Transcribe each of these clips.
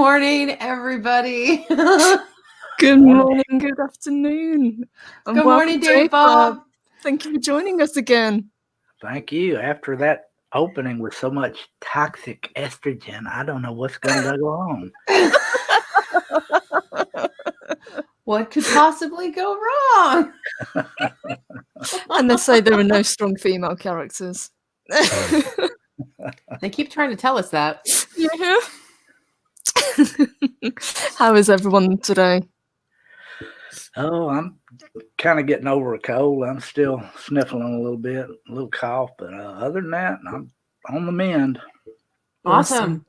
morning, everybody. Good morning, good afternoon. And Good morning, Dave Bob. Thank you for joining us again. Thank you. After that opening with so much toxic estrogen, I don't know what's going to go on. What could possibly go wrong? And they say there are no strong female characters. They keep trying to tell us that. Yeah. How is everyone today? Oh, I'm kind of getting over a cold. I'm still sniffling a little bit, a little cough, but other than that, I'm on the mend. Awesome.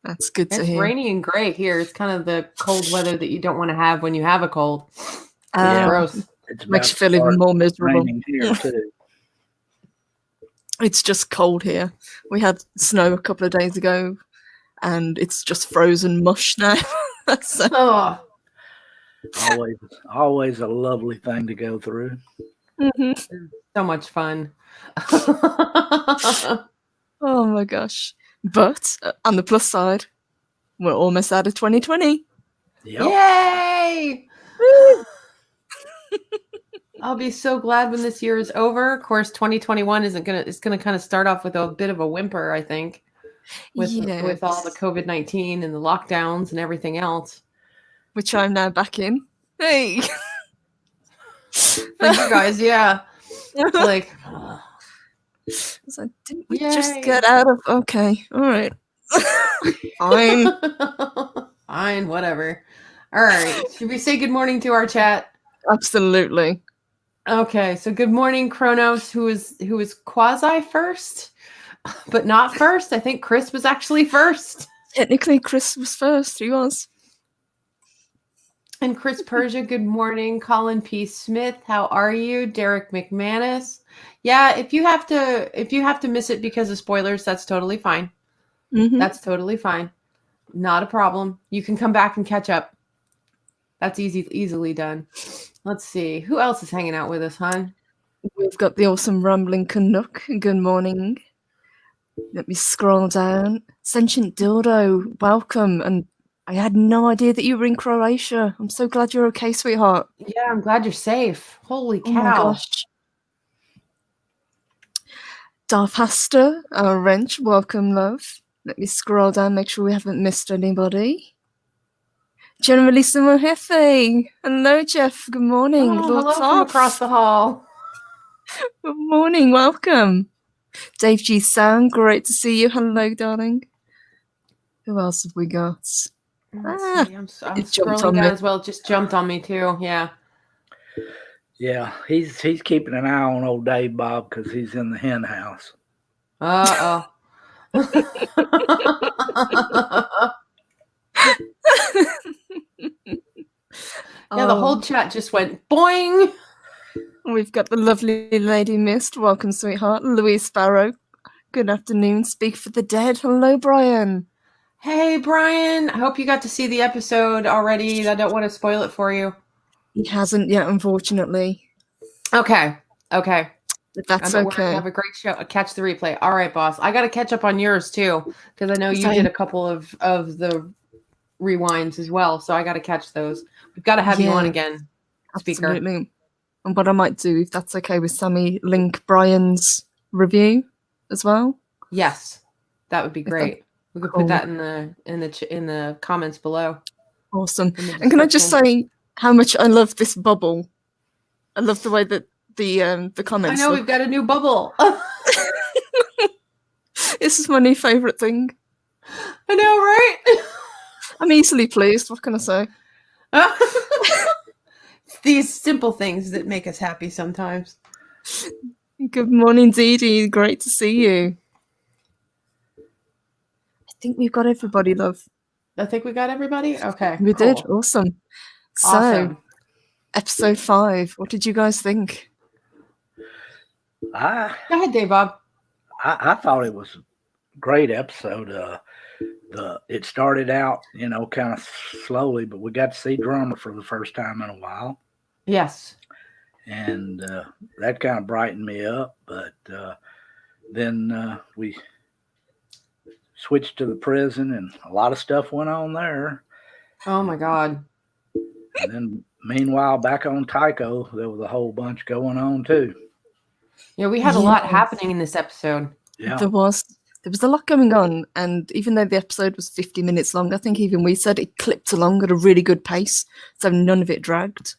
That's good to hear. It's rainy and gray here. It's kind of the cold weather that you don't want to have when you have a cold. Yeah. Gross. It's makes you feel even more miserable. Here too. It's just cold here. We had snow a couple of days ago, and it's just frozen mush now. Oh. Always a lovely thing to go through. Mm-hmm. So much fun. Oh my gosh. But on the plus side, we're almost out of 2020. Yep. Yay! I'll be so glad when this year is over. Of course, 2021 it's gonna kind of start off with a bit of a whimper, I think, with all the COVID-19 and the lockdowns and everything else. Which I'm now back in. Hey! For you guys, yeah. It's like... So didn't we just get out of... Okay, all right. Fine. Fine, whatever. All right. Should we say good morning to our chat? Absolutely. Okay, so good morning, Kronos, who is quasi first, but not first. I think Chris was actually first. Technically, Chris was first. He was. And Chris Persia, good morning. Colin P. Smith, how are you? Derek McManus. Yeah, if you have to miss it because of spoilers, that's totally fine. Mm-hmm. That's totally fine. Not a problem. You can come back and catch up. That's easily done. Let's see. Who else is hanging out with us, hon? We've got the awesome Rambling Canuck. Good morning. Let me scroll down. Sentient Dildo, welcome. And I had no idea that you were in Croatia. I'm so glad you're okay, sweetheart. Yeah, I'm glad you're safe. Holy cow. Oh my gosh. Darfhaster, our wrench, welcome, love. Let me scroll down, make sure we haven't missed anybody. Generally Hefe. Hello, Jeff. Good morning. Oh, hello from across the hall. Good morning. Welcome. Dave G. Sound, great to see you. Hello, darling. Who else have we got? Let's see. I'm scrolling down as well. It just jumped on me too. Yeah. Yeah, he's keeping an eye on old Dave Bob because he's in the hen house. Uh-oh. Yeah, the whole chat just went boing. We've got the lovely Lady Mist. Welcome, sweetheart. Louise Sparrow. Good afternoon. Speak for the Dead. Hello, Brian. Hey, Brian. I hope you got to see the episode already. I don't want to spoil it for you. He hasn't yet, unfortunately. Okay. That's okay. Have a great show. Catch the replay. All right, boss. I got to catch up on yours too, because I know you did a couple of the rewinds as well. So I got to catch those. We've got to have you on again, speaker. Absolutely. And what I might do, if that's okay with Sammy, link Brian's review as well. Yes, that would be great. We could put that in the comments below. Awesome. And can I just say how much I love this bubble? I love the way that the comments. I know we've got a new bubble. This is my new favorite thing. I know, right? I'm easily pleased. What can I say? These simple things that make us happy sometimes. Good morning, Dee Dee. Great to see you. I think we've got everybody, love. I think we got everybody? Okay. We did. Awesome. Awesome. So, episode 5. What did you guys think? Go ahead, Dave Bob. I thought it was a great episode. It started out, kind of slowly, but we got to see Drummer for the first time in a while. Yes. And that kind of brightened me up. But then we switched to the prison, and a lot of stuff went on there. Oh my God. And then meanwhile, back on Tycho, there was a whole bunch going on too. Yeah, we had a lot happening in this episode. Yeah. There was a lot going on, and even though the episode was 50 minutes long, I think even we said it clipped along at a really good pace, so none of it dragged.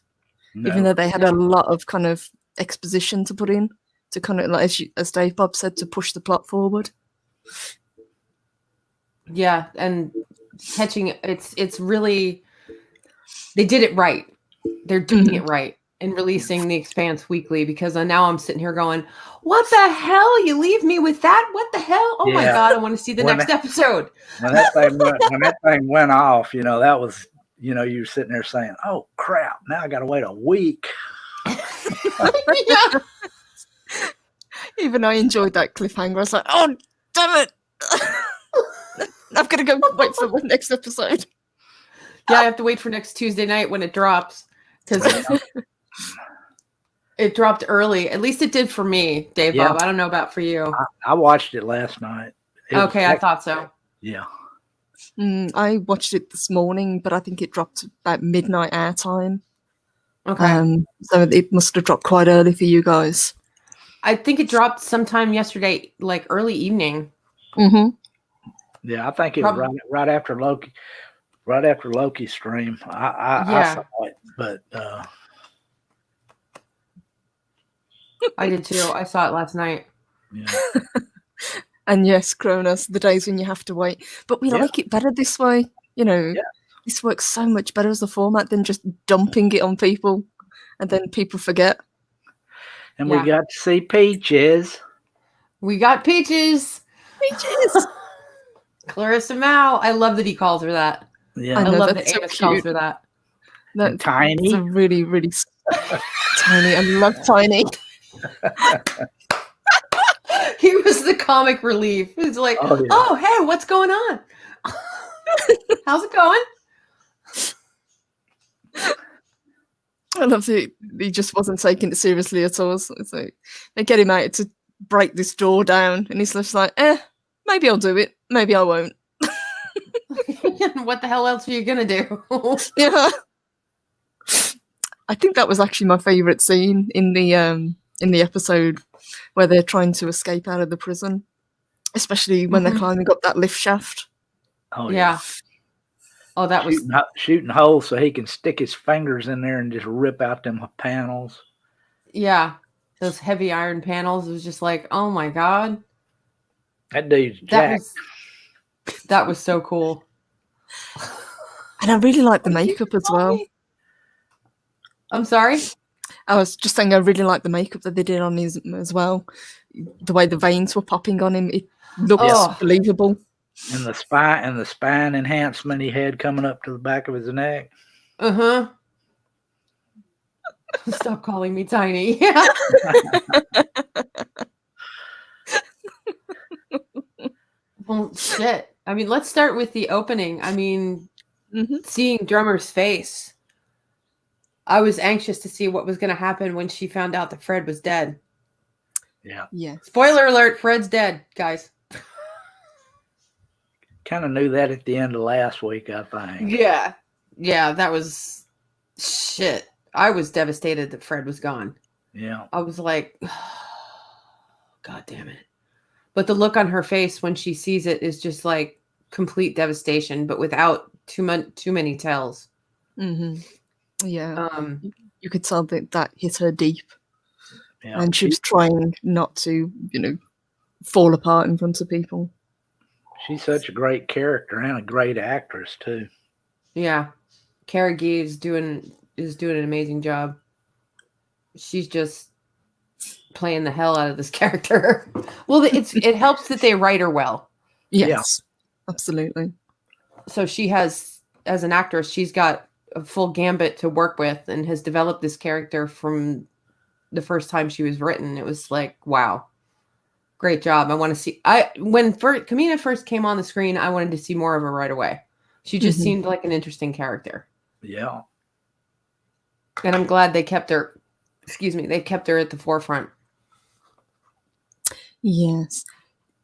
No. Even though they had a lot of kind of exposition to put in, to kind of, like as Dave Bob said, to push the plot forward. Yeah, and catching it's really, they did it right. They're doing it right and releasing the Expanse weekly, because now I'm sitting here going, what the hell? You leave me with that? What the hell? Oh my God, I want to see the next episode. When that thing went off, that was, you were sitting there saying, oh crap, now I got to wait a week. Yeah. Even I enjoyed that cliffhanger. I was like, oh, damn it. I'm going to go wait for the next episode. Yeah, I have to wait for next Tuesday night when it drops, because it dropped early. At least it did for me, Dave Bob. I don't know about for you. I watched it last night. I thought so. Yeah. I watched it this morning, but I think it dropped about midnight our time. Okay. So it must have dropped quite early for you guys. I think it dropped sometime yesterday, like early evening. Mm-hmm. Yeah, I think it was right after Loki. Right after Loki's stream. I saw it, but I did too. I saw it last night. Yeah. And yes, Kronos, the days when you have to wait. But we like it better this way. This works so much better as a format than just dumping it on people and then people forget. And we got to see Peaches. We got Peaches. Peaches. Clarissa Mao. I love that he calls her that. Yeah, I love that Amos calls her that. That's Tiny. It's a really, really Tiny. I love Tiny. He was the comic relief. He's like, oh, hey, what's going on? How's it going? I love that he just wasn't taking it seriously at all. So it's like, they get him out to break this door down, and he's just like, maybe I'll do it. Maybe I won't. What the hell else are you gonna do? Yeah, I think that was actually my favorite scene in the episode where they're trying to escape out of the prison, especially when they're climbing up that lift shaft. Oh yeah. Oh, that was shooting holes so he can stick his fingers in there and just rip out them panels. Yeah, those heavy iron panels. It was just like, oh my God, that dude's jacked. That was so cool. And I really like the makeup as well. I'm sorry? I was just saying I really like the makeup that they did on him as well. The way the veins were popping on him, it looked believable. And the spine enhancement he had coming up to the back of his neck. Uh-huh. Stop calling me tiny. Yeah. Well, shit. I mean, let's start with the opening. I mean, seeing Drummer's face. I was anxious to see what was going to happen when she found out that Fred was dead. Yeah. Yeah. Spoiler alert, Fred's dead, guys. Kind of knew that at the end of last week, I think. Yeah. Yeah, that was shit. I was devastated that Fred was gone. Yeah. I was like, oh, God damn it. But the look on her face when she sees it is just like complete devastation, but without too many tells. Mm-hmm. Yeah. You could tell that hit her deep. Yeah. And she was trying not to, fall apart in front of people. She's such a great character and a great actress too. Yeah. Cara Gee is doing an amazing job. She's just playing the hell out of this character. Well, it helps that they write her well. Yes, absolutely. So she has, as an actress, she's got a full gambit to work with and has developed this character from the first time she was written. It was like, wow, great job. I want to see. When Kamina first came on the screen, I wanted to see more of her right away. She just seemed like an interesting character. Yeah. And I'm glad they kept her. They kept her at the forefront. Yes.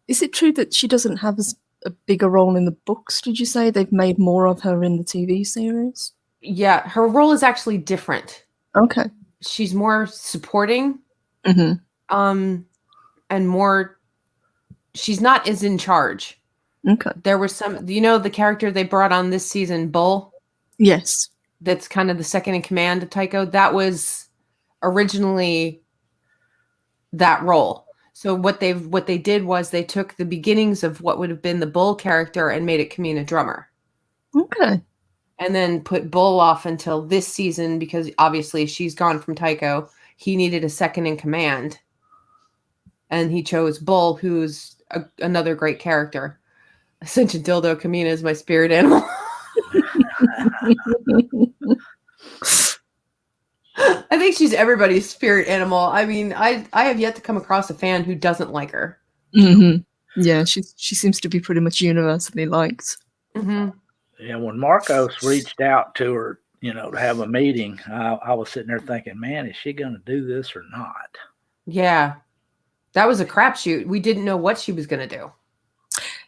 Is it true that she doesn't have a bigger role in the books, did you say? They've made more of her in the TV series? Yeah, her role is actually different. Okay. She's more supporting. Mm-hmm. And more, she's not as in charge. Okay. There was some, the character they brought on this season, Bull? Yes. That's kind of the second in command of Tycho. That was originally that role. So what they did was they took the beginnings of what would have been the Bull character and made it Kamina Drummer. Okay. And then put Bull off until this season because obviously she's gone from Tycho. He needed a second in command. And he chose Bull, who's another great character. Ascension Dildo Kamina is my spirit animal. I think she's everybody's spirit animal. I mean, I have yet to come across a fan who doesn't like her. Mm-hmm. Yeah, she seems to be pretty much universally liked. Mm-hmm. Yeah, when Marcos reached out to her, to have a meeting, I was sitting there thinking, man, is she going to do this or not? Yeah. That was a crapshoot. We didn't know what she was going to do.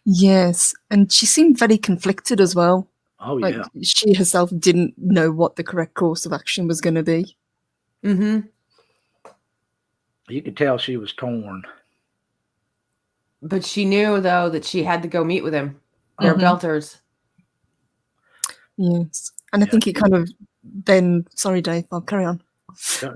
Yes, and she seemed very conflicted as well. Oh, yeah. She herself didn't know what the correct course of action was going to be. Mm-hmm. You could tell she was torn. But she knew, though, that she had to go meet with him. They're belters. Yes. And I think it kind of then... Sorry, Dave, I'll carry on.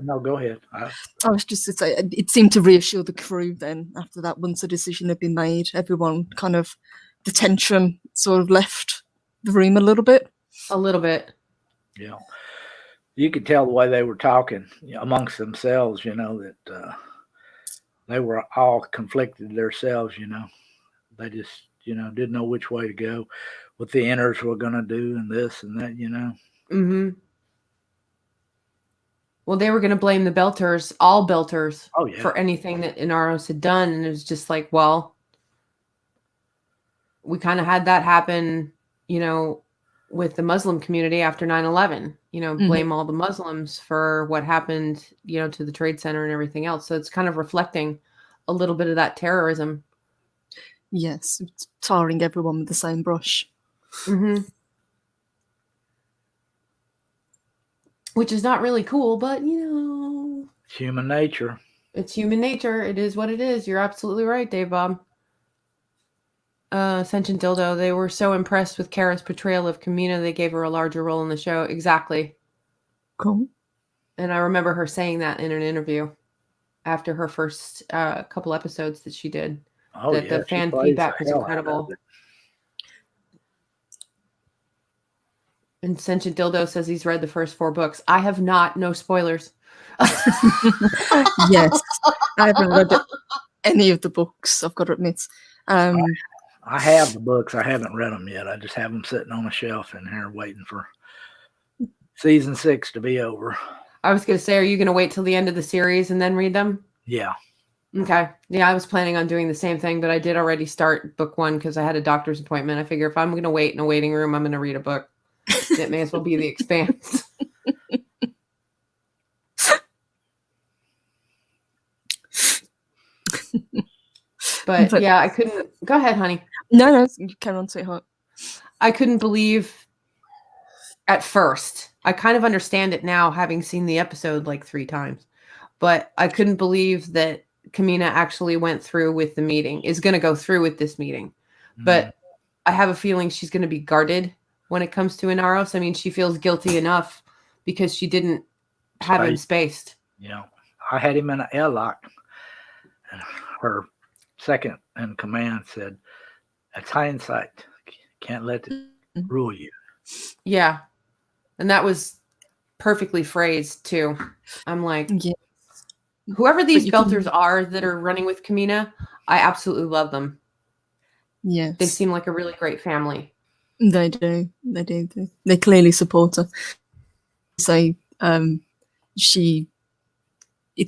No, go ahead. I was just to say, it seemed to reassure the crew then, after that, once a decision had been made, everyone kind of, the tension sort of left the room a little bit. A little bit. Yeah. You could tell the way they were talking amongst themselves, that they were all conflicted themselves, They just, didn't know which way to go, what the inners were going to do and this and that, Mm-hmm. Well, they were going to blame the belters, all belters, for anything that Inaros had done. And it was just like, well, we kind of had that happen, with the Muslim community after 9/11, blame all the Muslims for what happened, to the Trade Center and everything else. So it's kind of reflecting a little bit of that terrorism. Yes, it's tarring everyone with the same brush. Mm-hmm. Which is not really cool, but, it's human nature. It's human nature. It is what it is. You're absolutely right, Dave Bob. Ascension Dildo, they were so impressed with Kara's portrayal of Kamina, they gave her a larger role in the show. Exactly. Cool. And I remember her saying that in an interview after her first couple episodes that she did. Oh, that the fan feedback was incredible. And Sentient Dildo says he's read the first 4 books. I have not. No spoilers. Yes. I haven't read any of the books, I've got to admit. I have the books. I haven't read them yet. I just have them sitting on a shelf in here waiting for season 6 to be over. I was going to say, are you going to wait till the end of the series and then read them? Yeah. Okay. Yeah, I was planning on doing the same thing, but I did already start book 1 because I had a doctor's appointment. I figure if I'm going to wait in a waiting room, I'm going to read a book. It may as well be The Expanse. But yeah, I couldn't. Go ahead, honey. No, you carry on, sweetheart. I couldn't believe at first. I kind of understand it now, having seen the episode like 3 times. But I couldn't believe that Kamina actually went through with the meeting, is going to go through with this meeting. But I have a feeling she's going to be guarded when it comes to Inaros. I mean, she feels guilty enough because she didn't have him spaced. Yeah. I had him in an airlock. And her second in command said, "That's hindsight. Can't let it rule you." Yeah. And that was perfectly phrased too. I'm like, whoever these belters are that are running with Kamina, I absolutely love them. Yes. They seem like a really great family. They do. They clearly support her. So it's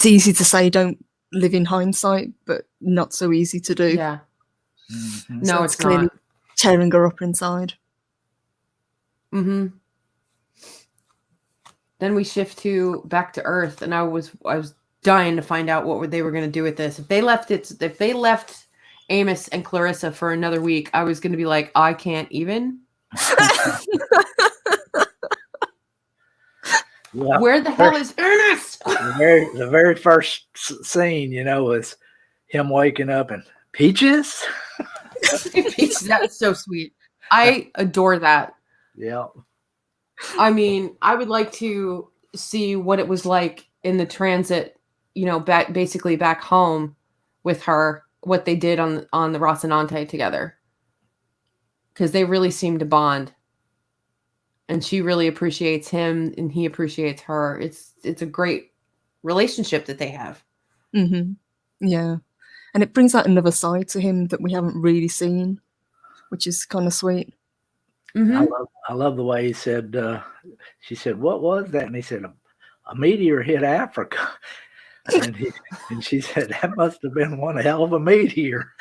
easy to say don't live in hindsight, but not so easy to do. Yeah. Mm-hmm. No, so it's clearly not. Tearing her up inside. Mm-hmm. Then we shift back to Earth, and I was dying to find out what they were going to do with this. If they left Amos and Clarissa for another week, I was going to be like, I can't even. Yeah. Where the hell is Ernest? The very first scene, is him waking up and Peaches. Peaches, that's so sweet. I adore that. Yeah. I mean, I would like to see what it was like in the transit, basically back home with her, what they did on the Rocinante together. Because they really seem to bond. And she really appreciates him and he appreciates her. It's a great relationship that they have. Mm-hmm. Yeah. And it brings out another side to him that we haven't really seen, which is kind of sweet. Mm-hmm. I love the way he said, she said, what was that? And he said, a meteor hit Africa. And she said, that must have been one hell of a meteor.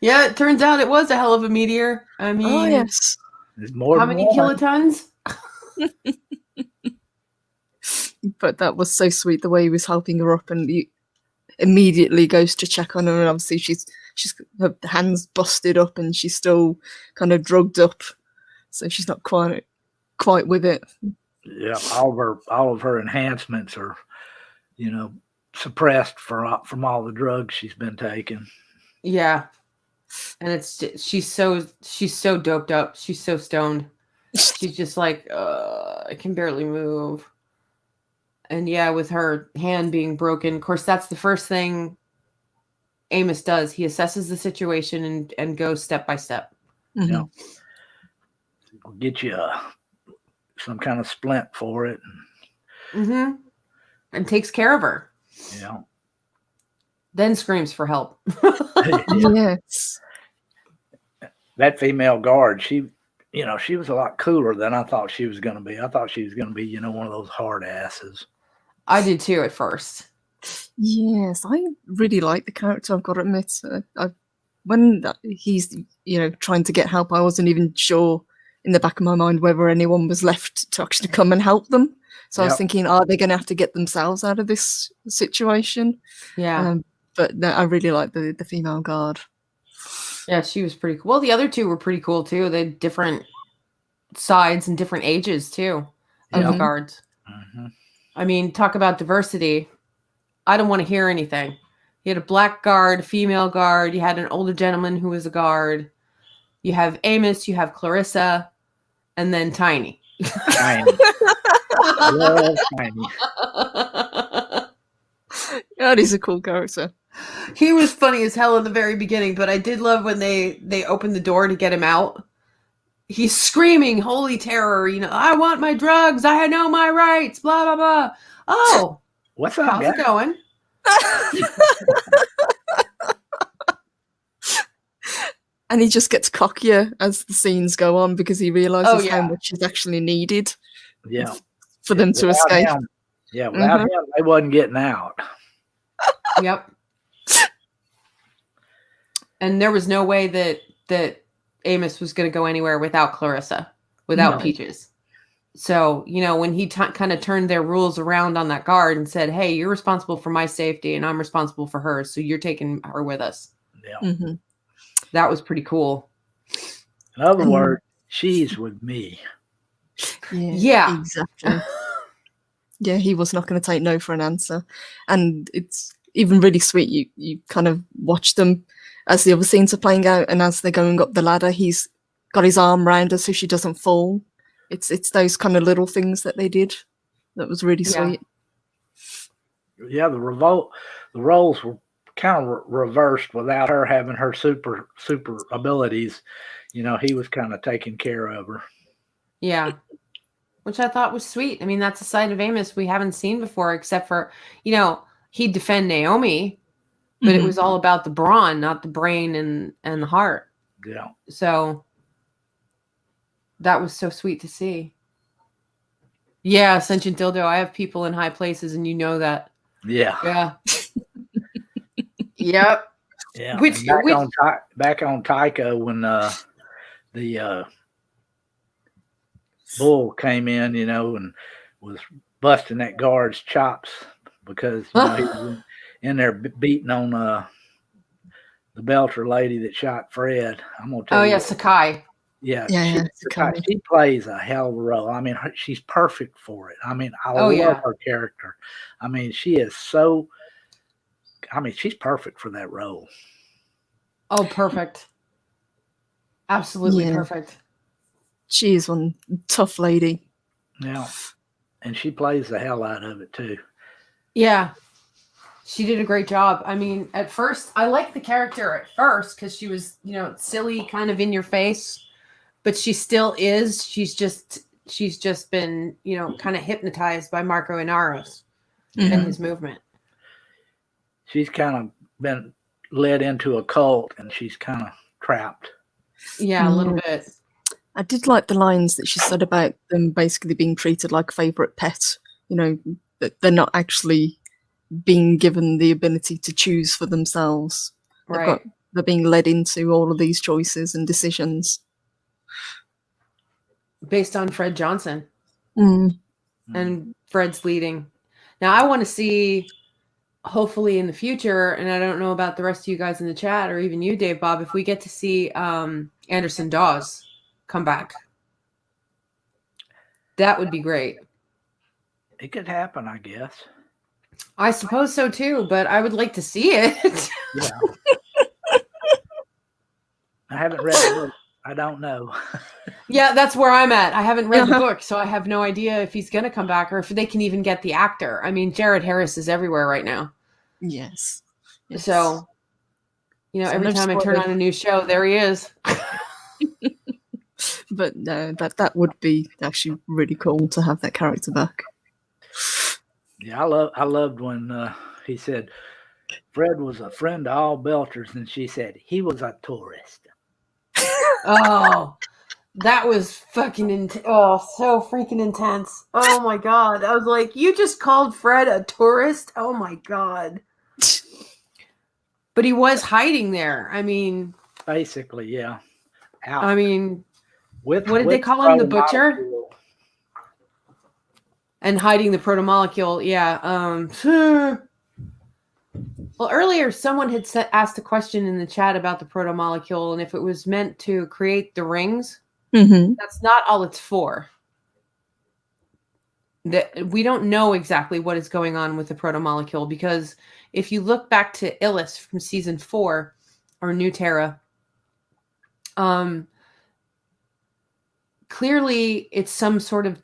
Yeah, it turns out it was a hell of a meteor. I mean, oh, yes. There's more how than many one. kilotons? But that was so sweet, the way he was helping her up, and he immediately goes to check on her, and obviously she's her hands busted up and she's still kind of drugged up, so she's not quite with it. Yeah, all of her enhancements are, suppressed from all the drugs she's been taking. Yeah, and she's so doped up. She's so stoned. She's just like, I can barely move. And yeah, with her hand being broken, of course, that's the first thing Amos does. He assesses the situation and goes step by step. Mm-hmm. Yeah, we'll get you some kind of splint for it. Mm-hmm. And takes care of her. Yeah. Then screams for help. Yes. That female guard, she was a lot cooler than I thought she was going to be. I thought she was going to be, one of those hard asses. I did too at first. Yes, I really like the character, I've got to admit. When he's, trying to get help, I wasn't even sure in the back of my mind whether anyone was left to actually come and help them. So I was thinking, are they going to have to get themselves out of this situation? Yeah. But no, I really like the female guard. Yeah, she was pretty cool. Well, the other two were pretty cool too. They had different sides and different ages too of the guards. Mm-hmm. I mean, talk about diversity. I don't want to hear anything. You had a black guard, female guard. You had an older gentleman who was a guard. You have Amos, you have Clarissa, and then Tiny. Tiny. I love Tiny. God, he's a cool character. He was funny as hell in the very beginning, but I did love when they opened the door to get him out. He's screaming, holy terror, I want my drugs, I know my rights, blah, blah, blah. Oh, what's up, how's guy? it going? And he just gets cockier as the scenes go on because he realizes how much is actually needed for them to escape. Without him, they wasn't getting out. Yep. And there was no way that Amos was going to go anywhere without Clarissa, without Peaches. So, when he kind of turned their rules around on that guard and said, hey, you're responsible for my safety and I'm responsible for hers. So you're taking her with us. Yeah. Mm-hmm. That was pretty cool. In other words, she's with me. Yeah. Exactly. Yeah, he was not going to take no for an answer. And it's even really sweet. You kind of watch them as the other scenes are playing out, and as they're going up the ladder, he's got his arm around her so she doesn't fall. It's those kind of little things that they did that was really sweet. Yeah, the roles were kind of reversed without her having her super abilities. He was kind of taking care of her. Yeah. Which I thought was sweet. I mean, that's a side of Amos we haven't seen before, except for, he'd defend Naomi, but it was all about the brawn, not the brain and the heart. Yeah. So that was so sweet to see. Yeah, Sentient Dildo, I have people in high places and you know that. Yeah. Yeah. Yep. Yeah. Back on Tycho when the bull came in, and was busting that guard's chops because he was in there beating on the Belcher lady that shot Fred. I'm gonna tell you. Oh yeah, Sakai. Yeah, Sakai. she plays a hell of a role. I mean, she's perfect for it. I mean, I Oh, love yeah. her character. I mean, she is so. I mean, she's perfect for that role. Oh, perfect. Absolutely perfect. She is one tough lady. Yeah, and she plays the hell out of it too. Yeah, she did a great job. I mean, at first, I liked the character at first because she was, silly, kind of in your face, but she still is. She's just been, kind of hypnotized by Marco Inaros and his movement. She's kind of been led into a cult, and she's kind of trapped. Yeah, a little bit. I did like the lines that she said about them basically being treated like a favourite pet. That they're not actually being given the ability to choose for themselves. Right. They're being led into all of these choices and decisions. Based on Fred Johnson. And Fred's leading. Now, I want to see, hopefully in the future, and I don't know about the rest of you guys in the chat or even you, Dave Bob, if we get to see Anderson Dawes come back. That would be great. It could happen, I guess. I suppose so too, but I would like to see it. Yeah. I haven't read the book. I don't know. Yeah, that's where I'm at. I haven't read the book, so I have no idea if he's going to come back or if they can even get the actor. I mean, Jared Harris is everywhere right now. Yes. So, every time I turn on a new show, there he is. But no, that would be actually really cool to have that character back. Yeah, I loved when he said Fred was a friend to all Belchers, and she said he was a tourist. Oh, that was fucking so freaking intense. Oh my god. I was like, you just called Fred a tourist? Oh my god. But he was hiding there. I mean, basically, yeah. Out. I mean, what did they call him? The butcher? And hiding the protomolecule, yeah. Well, earlier someone had asked a question in the chat about the protomolecule and if it was meant to create the rings. That's not all it's for. We don't know exactly what is going on with the protomolecule because if you look back to Illis from season 4 or New Terra, clearly it's some sort of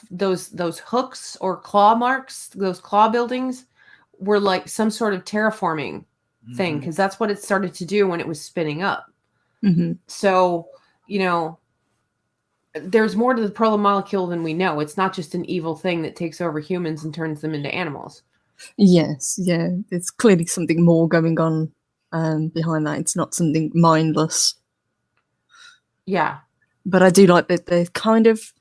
those hooks or claw marks, those claw buildings were like some sort of terraforming thing because that's what it started to do when it was spinning up. So, there's more to the protomolecule than we know. It's not just an evil thing that takes over humans and turns them into animals. Yes, yeah. There's clearly something more going on behind that. It's not something mindless. Yeah. But I do like that they're kind of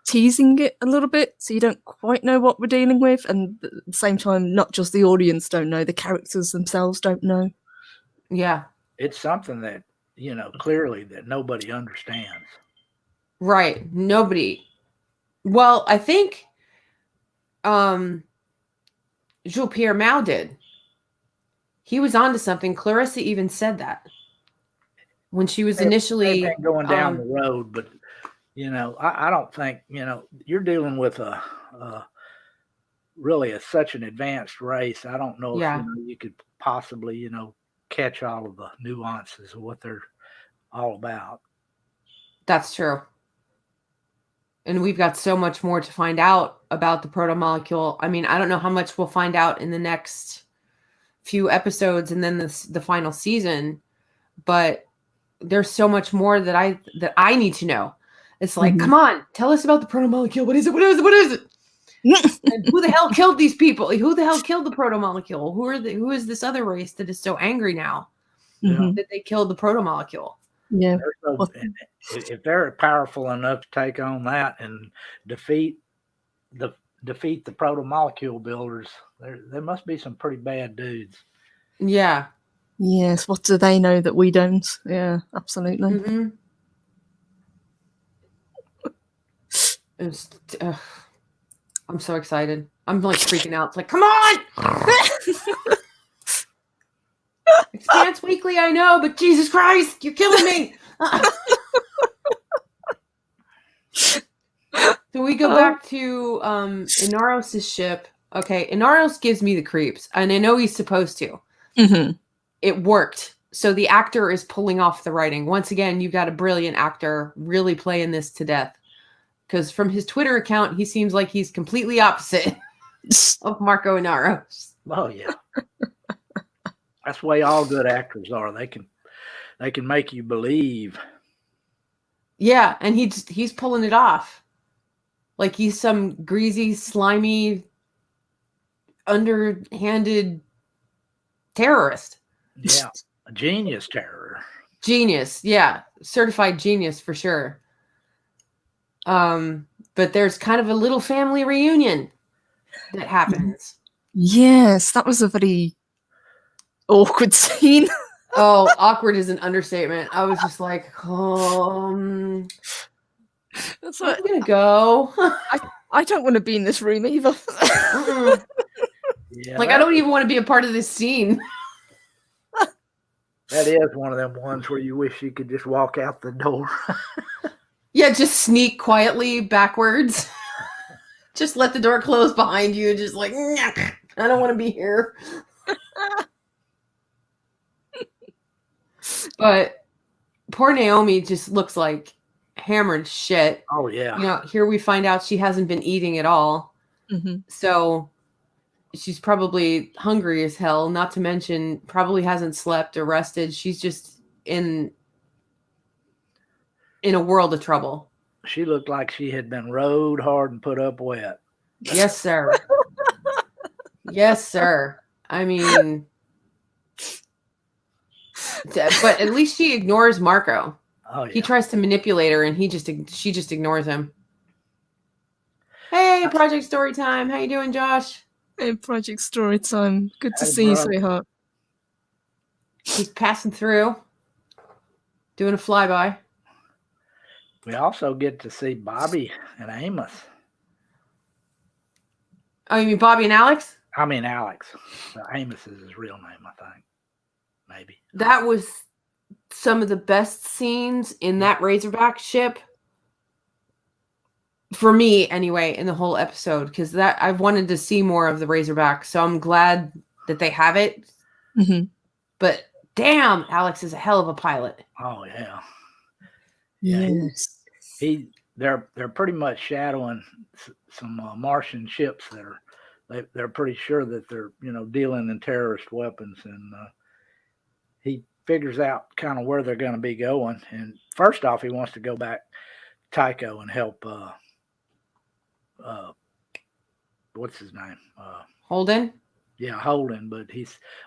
teasing it a little bit, so you don't quite know what we're dealing with, and at the same time, not just the audience don't know, the characters themselves don't know. Yeah. It's something that, clearly that nobody understands. Right. Nobody. Well, I think Jules-Pierre Mao did. He was onto something. Clarissa even said that when she was initially going down the road, but I don't think you're dealing with really such an advanced race. I don't know if you could possibly catch all of the nuances of what they're all about. That's true. And we've got so much more to find out about the protomolecule. I mean, I don't know how much we'll find out in the next few episodes and then the final season, but there's so much more that I need to know. It's like, come on, tell us about the protomolecule. What is it? What is it? What is it? And who the hell killed these people? Who the hell killed the protomolecule? Who is this other race that is so angry now that they killed the protomolecule? Yeah. If they're powerful enough to take on that and defeat the protomolecule builders, there must be some pretty bad dudes. Yeah. Yes. What do they know that we don't? Yeah, absolutely. I'm so excited. I'm like freaking out. It's like, come on! Expanse Weekly, I know, but Jesus Christ, you're killing me! So we go back to Inaros' ship. Okay, Inaros gives me the creeps, and I know he's supposed to. Mm-hmm. It worked. So the actor is pulling off the writing. Once again, you've got a brilliant actor really playing this to death. Because from his Twitter account, he seems like he's completely opposite of Marco Inaros. Oh yeah. That's the way all good actors are. They can make you believe. Yeah, and he's pulling it off. Like he's some greasy, slimy, underhanded terrorist. Yeah. A genius terror. Genius. Yeah. Certified genius for sure. But there's kind of a little family reunion that happens. Yes, that was a very awkward scene. Oh, awkward is an understatement. I was just like, That's I'm gonna go. I don't want to be in this room either. Yeah, like I don't even want to be a part of this scene. That is one of them ones where you wish you could just walk out the door. Yeah, just sneak quietly backwards. Just let the door close behind you. Just like, I don't want to be here. But poor Naomi just looks like hammered shit. Oh yeah. You know, here we find out she hasn't been eating at all. Mm-hmm. So she's probably hungry as hell, not to mention probably hasn't slept or rested. She's just in a world of trouble. She looked like she had been rode hard and put up wet. Yes, sir. Yes, sir. I mean, but at least she ignores Marco. Oh yeah. He tries to manipulate her, and she just ignores him. Hey, Project Story Time. How you doing, Josh? Hey, Project Story Time. Good to Hey, see you, bro. sweetheart. He's passing through, doing a flyby. We also get to see Bobby and Amos. Oh, you mean Bobby and Alex? I mean Alex. Amos is his real name, I think. Maybe. That was some of the best scenes in that Razorback ship. For me, anyway, in the whole episode, because that I've wanted to see more of the Razorback, so I'm glad that they have it. Mm-hmm. But damn, Alex is a hell of a pilot. Oh yeah. Yes. They're pretty much shadowing some Martian ships that are they're pretty sure that they're dealing in terrorist weapons, and he figures out kind of where they're going to be going. And first off, he wants to go back to Tycho and help what's his name? Holden? Yeah, Holden. But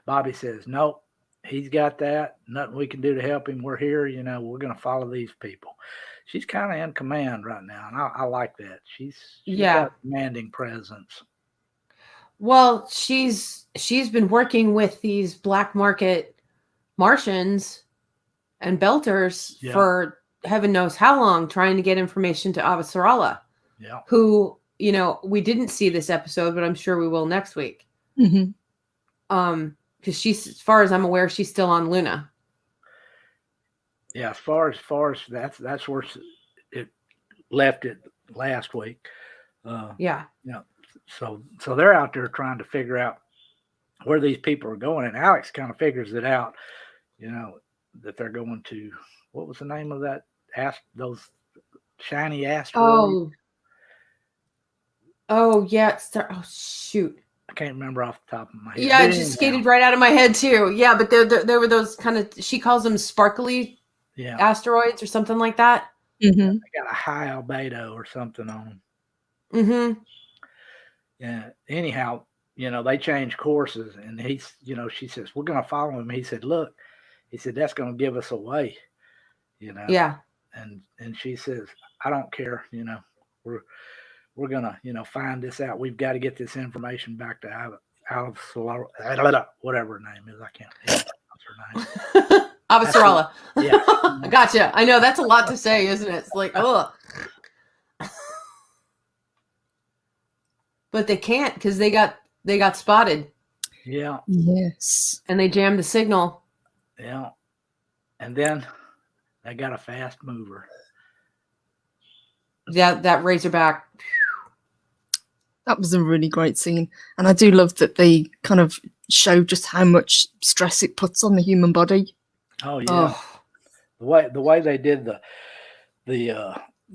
Bobby says, nope, he's got that. Nothing we can do to help him. We're here. We're going to follow these people. She's kind of in command right now, and I like that. She's got a commanding presence. Well, she's been working with these black market Martians and Belters for heaven knows how long, trying to get information to Avasarala. Yeah. Who, we didn't see this episode, but I'm sure we will next week. Mm-hmm. Because she's, as far as I'm aware, she's still on Luna. Yeah, as far as that's where it left it last week. So they're out there trying to figure out where these people are going, and Alex kind of figures it out. That they're going to, what was the name of that? Those shiny asteroids. Oh yeah. Oh shoot. I can't remember off the top of my head. Yeah, it just skated right out of my head too. Yeah, but there were those kind of, she calls them sparkly asteroids or something like that. Mm-hmm. They got a high albedo or something on them. Mm-hmm. Yeah. Anyhow, they change courses, and he's, she says, we're going to follow him. He said, look, that's going to give us away, Yeah. And she says, I don't care. We're going to, find this out. We've got to get this information back to whatever her name is. I can't pronounce her name. Avasarala. Yeah. I gotcha. I know that's a lot to say, isn't it? It's like, ugh. but they can't because they got spotted. Yeah. Yes. And they jammed the signal. Yeah. And then they got a fast mover. Yeah, that Razorback. That was a really great scene. And I do love that they kind of show just how much stress it puts on the human body. Oh yeah. The way they did the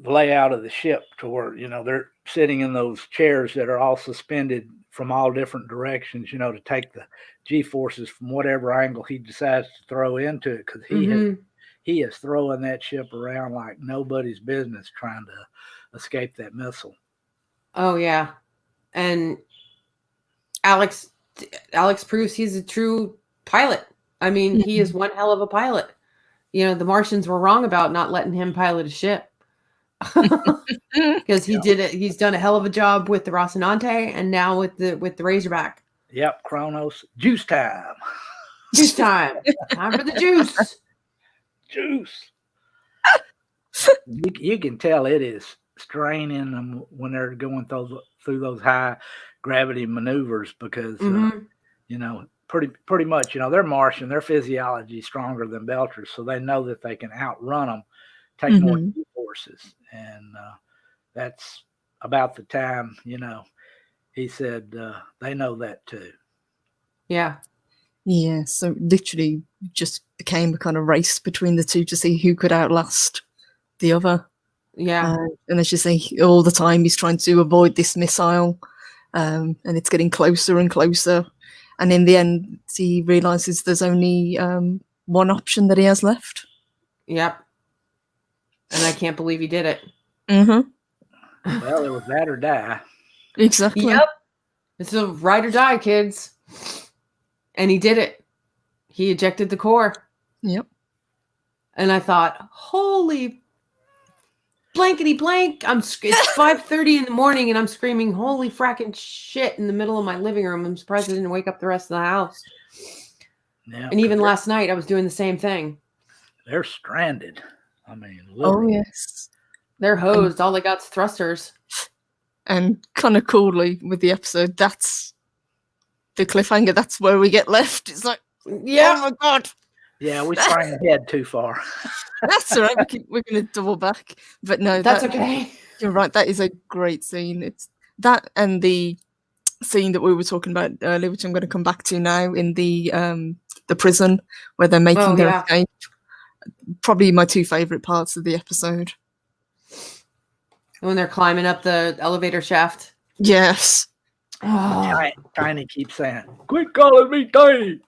layout of the ship to where, they're sitting in those chairs that are all suspended from all different directions, to take the G-forces from whatever angle he decides to throw into it, because he is throwing that ship around like nobody's business trying to escape that missile. Oh yeah. And Alex proves he's a true pilot. I mean, he is one hell of a pilot. The Martians were wrong about not letting him pilot a ship. Because he did it. He's done a hell of a job with the Rocinante and now with the Razorback. Yep, Kronos. Juice time. Juice time. Time for the juice. Juice. You can tell it is straining them when they're going through those high gravity maneuvers because pretty much they're Martian, their physiology is stronger than Belcher's, so they know that they can outrun them, take more forces, and that's about the time he said they know that too. Yeah. Yeah, so literally just became a kind of race between the two to see who could outlast the other. Yeah. And as you say, all the time he's trying to avoid this missile, and it's getting closer and closer. And in the end, he realizes there's only one option that he has left. Yep. And I can't believe he did it. Mm-hmm. Well, it was that or die. Exactly. Yep. It's a ride or die, kids. And he did it. He ejected the core. Yep. And I thought, holy blankety blank. It's 5:30 in the morning and I'm screaming, holy fracking shit in the middle of my living room. I'm surprised I didn't wake up the rest of the house. Yeah, and even last night I was doing the same thing. They're stranded. I mean, literally. Oh, yes. They're hosed. All they got's thrusters. And kind of coolly with the episode, that's the cliffhanger. That's where we get left. It's like, yeah, oh my God. Yeah, we sprang ahead too far. That's all right. We're going to double back. But no, that's okay. You're right. That is a great scene. It's that and the scene that we were talking about earlier, which I'm going to come back to now, in the prison where they're making their escape. Probably my two favorite parts of the episode. When they're climbing up the elevator shaft. Yes. Oh. Tiny keeps saying, "Quit calling me Tiny."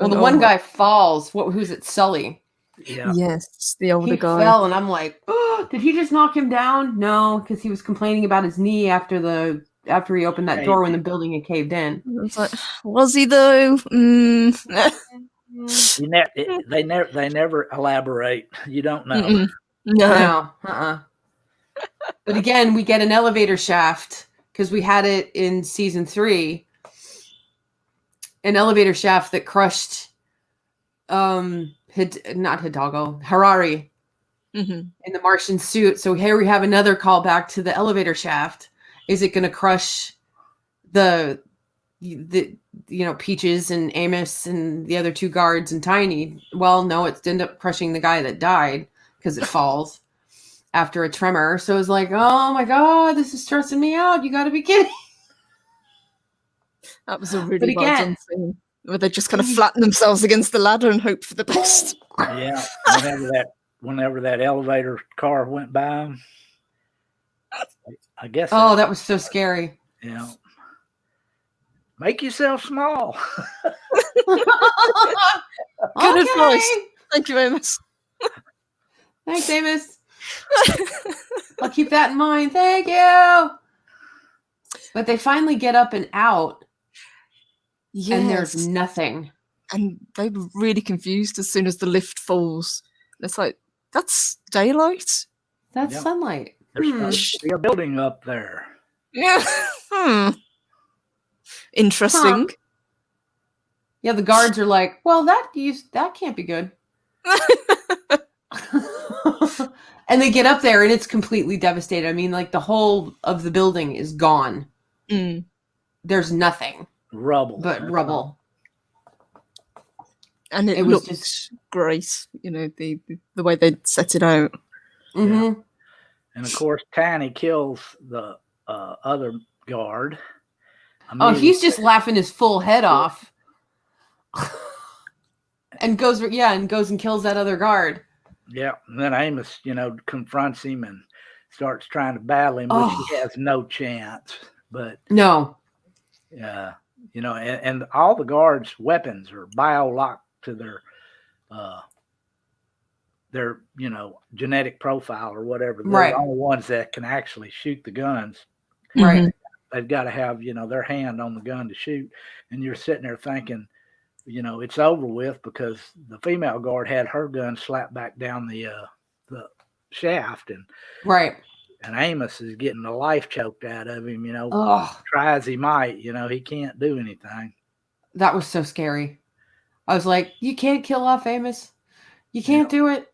Well, the one guy falls. Who's it? Sully. Yeah. Yes, the older guy. He fell, and I'm like, oh, did he just knock him down? No, because he was complaining about his knee after he opened that door when the building had caved in. It's like, was he though? They never elaborate. You don't know. No. But again, we get an elevator shaft because we had it in season 3. An elevator shaft that crushed not Hidalgo, Harari in the Martian suit. So here we have another callback to the elevator shaft. Is it going to crush the Peaches and Amos and the other 2 guards and Tiny? Well, no, it's ended up crushing the guy that died because it falls after a tremor. So it's like, oh my God, this is stressing me out. You got to be kidding. That was a really well done scene where they just kind of flatten themselves against the ladder and hope for the best. Yeah, whenever that elevator car went by them, I guess. Oh, that was so scary. Yeah. Make yourself small. Good advice. Thank you, Amos. Thanks, Amos. I'll keep that in mind. Thank you. But they finally get up and out. Yes. And there's nothing. And they were really confused as soon as the lift falls. It's like, that's daylight? That's sunlight. There's a building up there. Yeah. Interesting. Yeah, the guards are like, well, that can't be good. And they get up there and it's completely devastated. I mean, like the whole of the building is gone. Mm. There's nothing. Rubble. But rubble. And it was looked just great, the way they set it out. Mm-hmm. Yeah. And of course, Tiny kills the other guard. Oh, he's just laughing his full head off. and goes and kills that other guard. Yeah. And then Amos, confronts him and starts trying to battle him, which he has no chance. But no. And all the guards' weapons are bio-locked to their genetic profile or whatever. They're the only ones that can actually shoot the guns. Right. They've got to have, their hand on the gun to shoot. And you're sitting there thinking, it's over with, because the female guard had her gun slapped back down the shaft, and Amos is getting the life choked out of him, try as he might, he can't do anything. That was so scary. I was like, you can't kill off Amos. You can't do it.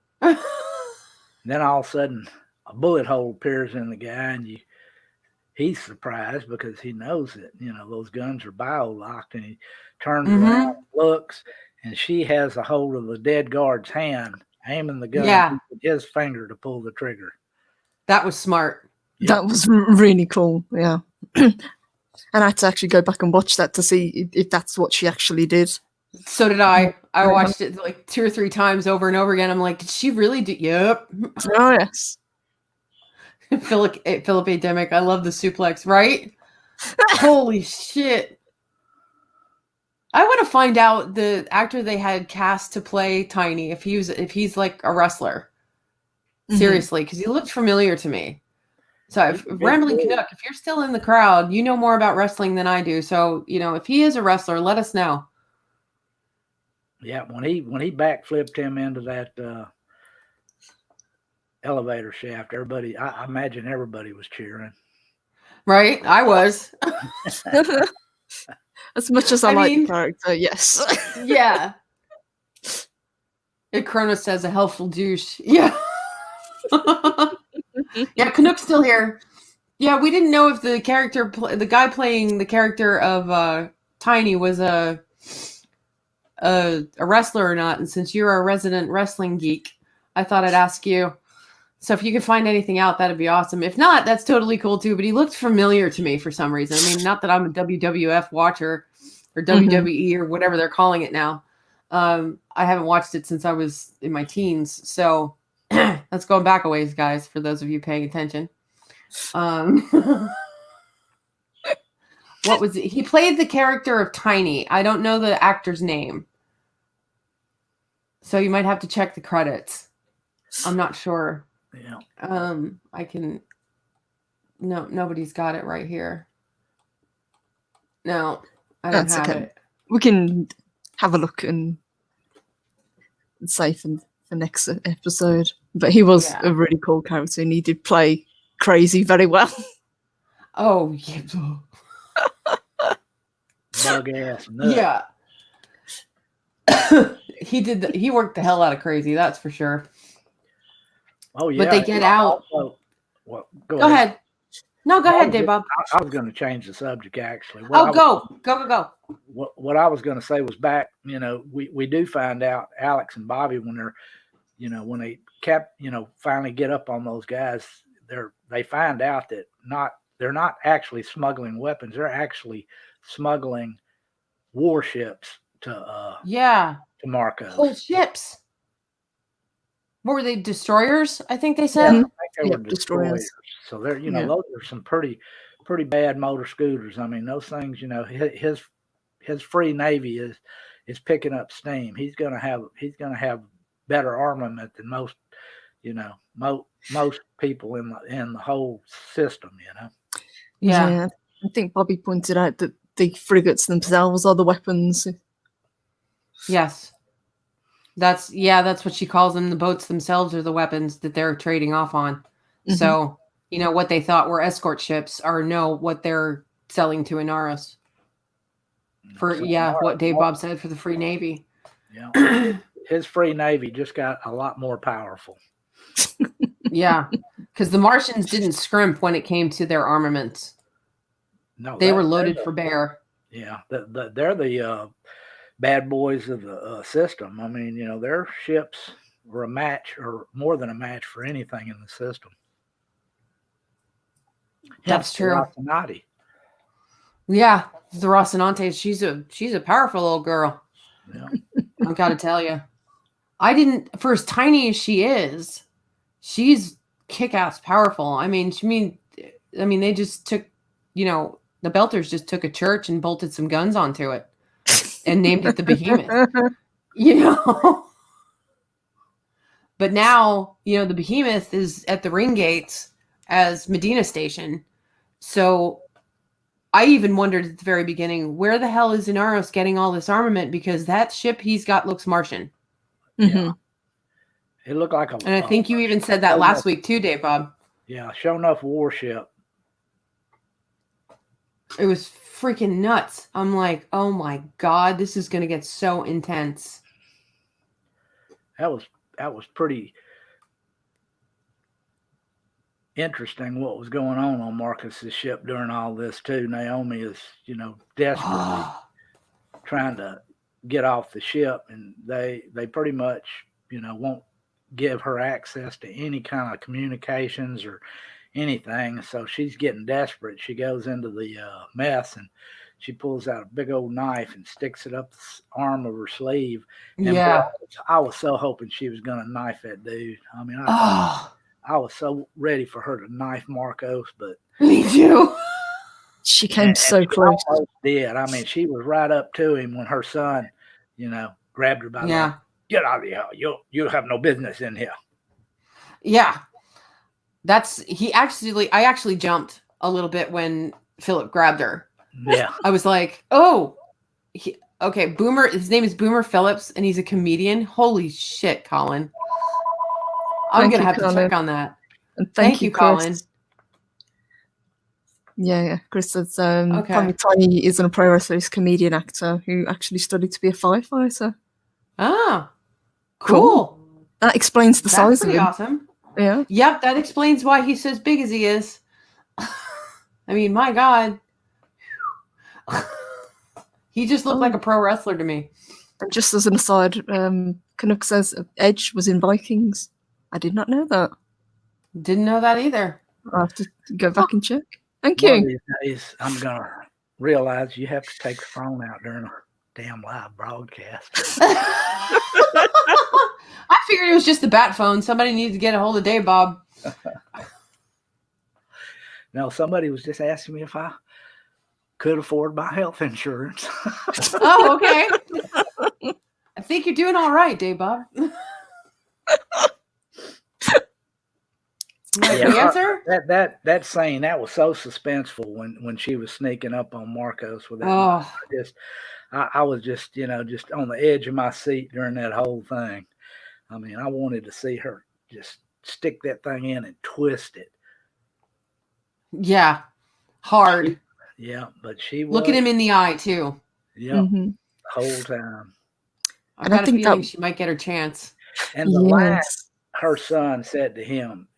Then all of a sudden a bullet hole appears in the guy, and he's surprised because he knows that, those guns are bio-locked, and he turns around, looks, and she has a hold of the dead guard's hand, aiming the gun with his finger to pull the trigger. That was smart. Yep. That was really cool. Yeah. And I had to actually go back and watch that to see if that's what she actually did. So did I. I watched it like 2 or 3 times over and over again. I'm like, did she really do? Yep. Oh, yes. Philip A. Demick. I love the suplex, right? Holy shit. I want to find out the actor they had cast to play Tiny, if he's like a wrestler. Seriously, because he looked familiar to me. So if Rambling Canuck, if you're still in the crowd, you know more about wrestling than I do. So, if he is a wrestler, let us know. Yeah, when he backflipped him into that elevator shaft, everybody, I imagine everybody was cheering. Right? I was. As much as I like the character, yes. Yeah. And Kronos says a helpful douche. Yeah. Yeah, Canuck's still here. Yeah, we didn't know if the character, the guy playing the character of Tiny was a wrestler or not. And since you're a resident wrestling geek, I thought I'd ask you. So if you could find anything out, that'd be awesome. If not, that's totally cool too. But he looked familiar to me for some reason. I mean, not that I'm a WWF watcher or WWE or whatever they're calling it now. I haven't watched it since I was in my teens. So let's go back a ways, guys, for those of you paying attention. What was it? He played the character of Tiny. I don't know the actor's name. So you might have to check the credits. I'm not sure. Yeah. I can. No, nobody's got it right here. No, I don't have it. We can have a look and say for next episode. But he was a really cool character, and he did play Crazy very well. Oh, yeah. Bug ass nut. Yeah. He worked the hell out of Crazy, that's for sure. Oh yeah. But they get out. Go ahead. No, go ahead, Dave Bob. I was going to change the subject actually. Go. What I was going to say was back, we do find out Alex and Bobby when they're, when they finally get up on those guys, they find out that they're not actually smuggling weapons. They're actually smuggling warships to Marcos. Whole ships. What were they, destroyers? I think they said. Yeah, I think they were destroyers. So they're, those are some pretty bad motor scooters. I mean, those things, his free Navy is picking up steam. He's gonna have better armament than most, most people in the whole system. Yeah, I think Bobby pointed out that the frigates themselves are the weapons. Yes. That's what she calls them. The boats themselves are the weapons that they're trading off on. Mm-hmm. So, what they thought were escort ships are what they're selling to Inaros. For, what Dave Bob said, for the Free Navy. Yeah. His Free Navy just got a lot more powerful. Yeah, because the Martians didn't scrimp when it came to their armaments. No, they were loaded for bear. Yeah, they're the bad boys of the system. I mean, their ships were a match or more than a match for anything in the system. That's true. Rocinante. Yeah, the Rocinante. She's a powerful little girl. Yeah, I got to tell you, for as tiny as she is, she's kick-ass powerful. I mean, they just took, the Belters just took a church and bolted some guns onto it and named it the Behemoth. But now, the Behemoth is at the ring gates as Medina Station. So I even wondered at the very beginning, where the hell is Inaros getting all this armament? Because that ship he's got looks Martian. Mm-hmm. Yeah. It looked like and I think you even said that last week too, Dave Bob. Yeah, sure enough, warship. It was freaking nuts. I'm like, oh my God, this is going to get so intense. That was pretty interesting what was going on Marcus's ship during all this too. Naomi is, desperately trying to get off the ship, and they pretty much, won't give her access to any kind of communications or anything. So she's getting desperate. She goes into the mess and she pulls out a big old knife and sticks it up the arm of her sleeve. And yeah, I was so hoping she was going to knife that dude. I mean, I was so ready for her to knife Marcos, but me too. She came so close. Almost did. I mean, she was right up to him when her son, grabbed her by the arm. Get out of here! You have no business in here. Yeah, I actually jumped a little bit when Philip grabbed her. Yeah, I was like, oh, okay, Boomer. His name is Boomer Phillips, and he's a comedian. Holy shit, Colin! I'm gonna have to check on that. And thank you, Colin. Yeah. Chris says, Tommy Tiny isn't a pro wrestler, he's a comedian actor who actually studied to be a firefighter. Ah, cool. That explains the size of him. That's pretty awesome. Yeah. Yep, that explains why he's so big as he is. I mean, my God. He just looked like a pro wrestler to me. And just as an aside, Canuck says Edge was in Vikings. I did not know that. Didn't know that either. I'll have to go back and check. Thank you. One of these days, I'm going to realize you have to take the phone out during a damn live broadcast. I figured it was just the bat phone. Somebody needed to get a hold of Dave Bob. No, somebody was just asking me if I could afford my health insurance. Oh, okay. I think you're doing all right, Dave Bob. Answer? That scene, that was so suspenseful when she was sneaking up on Marcos with that. Oh. I was just just on the edge of my seat during that whole thing. I mean, I wanted to see her just stick that thing in and twist it. Yeah, hard. But she was. Look at him in the eye too. Yeah, the whole time. I've got a feeling she might get her chance. And the last her son said to him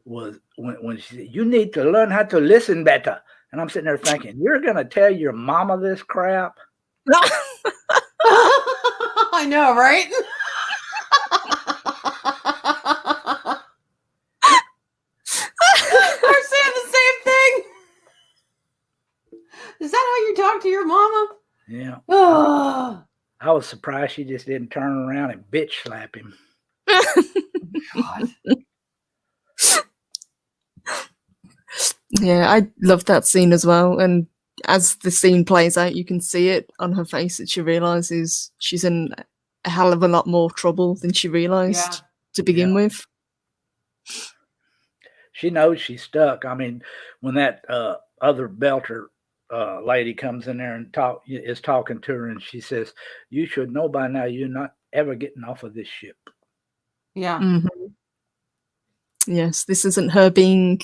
was when she said, "You need to learn how to listen better." And I'm sitting there thinking, "You're gonna tell your mama this crap?" I know, right? They're saying the same thing. Is that how you talk to your mama? Yeah. Oh. I was surprised she just didn't turn around and bitch slap him. God. Yeah, I love that scene as well. And as the scene plays out, you can see it on her face that she realizes she's in a hell of a lot more trouble than she realized to begin with. She knows she's stuck. I mean, when that other Belter lady comes in there and is talking to her, and she says, "You should know by now you're not ever getting off of this ship." Yeah. Mm-hmm. Yes, this isn't her being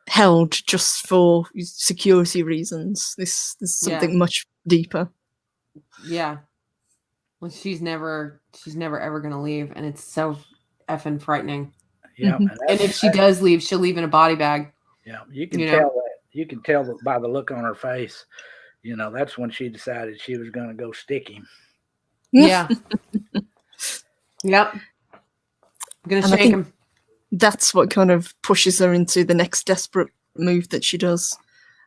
held just for security reasons. This is something much deeper. Yeah. Well, she's never ever gonna leave, and it's so effing frightening. Yeah. Mhm. And if she does leave, she'll leave in a body bag. Yeah, you can You tell know? that. You can tell that by the look on her face. That's when she decided she was going to go stick him. Yeah. Yep. I'm gonna And I shake think him. that's what kind of pushes her into the next desperate move that she does,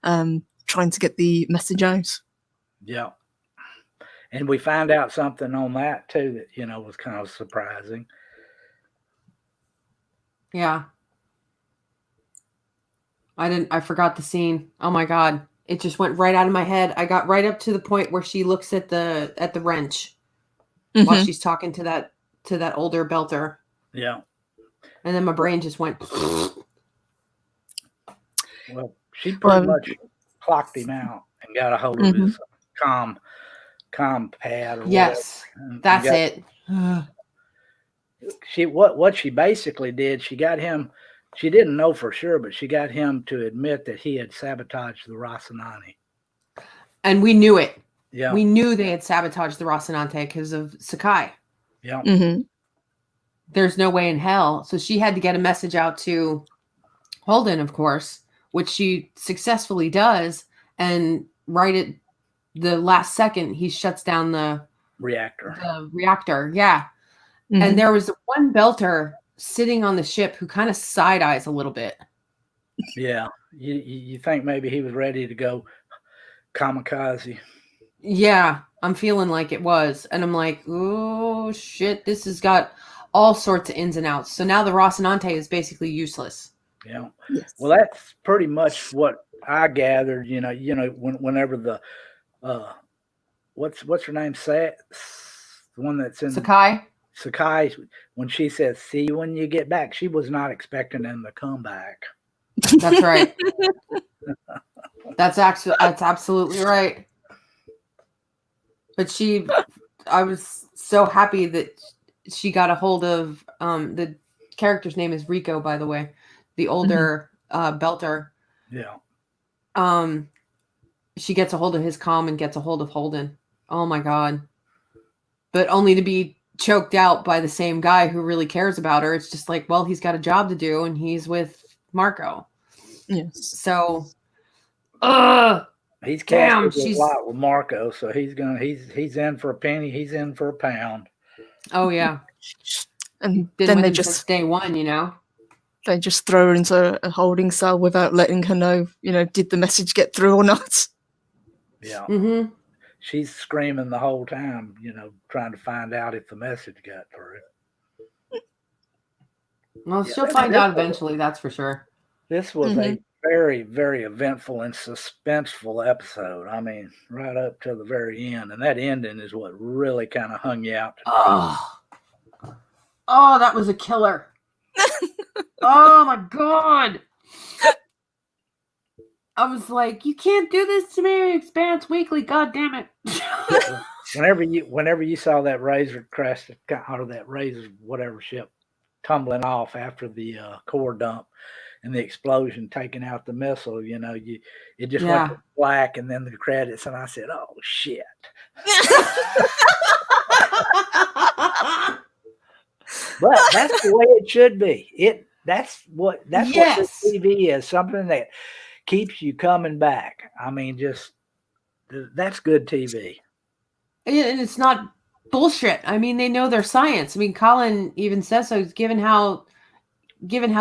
trying to get the message out. Yeah. And we find out something on that too that, was kind of surprising. Yeah. I forgot the scene. Oh my God. It just went right out of my head. I got right up to the point where she looks at the wrench while Mhm. she's talking to that older belter. Yeah. And then my brain just went. Well, she pretty much clocked him out and got a hold of his comm pad or Yes, whatever. that's it. What she basically did, she got him. She didn't know for sure, but she got him to admit that he had sabotaged the Rocinante. And we knew it. Yeah. We knew they had sabotaged the Rocinante because of Sakai. Yeah. Mhm. There's no way in hell. So she had to get a message out to Holden, of course, which she successfully does. And right at the last second, he shuts down the reactor. Yeah. Mhm. And there was one belter sitting on the ship who kind of side eyes a little bit. Yeah. You think maybe he was ready to go kamikaze. Yeah, I'm feeling like it was. And I'm like, oh, shit, this has got all sorts of ins and outs. So now the Rocinante is basically useless. Yeah. Yes. Well, that's pretty much what I gathered, whenever the, what's her name? The one that's in Sakai, when she says, "See you when you get back," she was not expecting him to come back. That's right. That's absolutely right. But I was so happy that she got a hold of, the character's name is Rico, by the way, the older belter. Yeah. She gets a hold of his comm and gets a hold of Holden. Oh my God. But only to be choked out by the same guy who really cares about her. It's just like, well, he's got a job to do and he's with Marco. Yes. So, he's casted a lot with Marco, so he's in for a penny, he's in for a pound. Oh yeah. And Been then with they him just since day one, They just throw her into a holding cell without letting her know, did the message get through or not? Yeah. Mm-hmm. She's screaming the whole time, trying to find out if the message got through. Well, she'll find out eventually, that's for sure. This was a very, very eventful and suspenseful episode. I mean, right up to the very end. And that ending is what really kind of hung you out. Oh, that was a killer. Oh, my God. I was like, you can't do this to me, Expanse Weekly. God damn it. Whenever you saw that Razor crash, or that Razor whatever ship tumbling off after the core dump and the explosion taking out the missile, it just went to black and then the credits, and I said, "Oh shit!" But that's the way it should be. That's what this TV is. Something that keeps you coming back. I mean, that's good TV. And it's not bullshit. I mean, they know their science. I mean, Colin even says so. Given how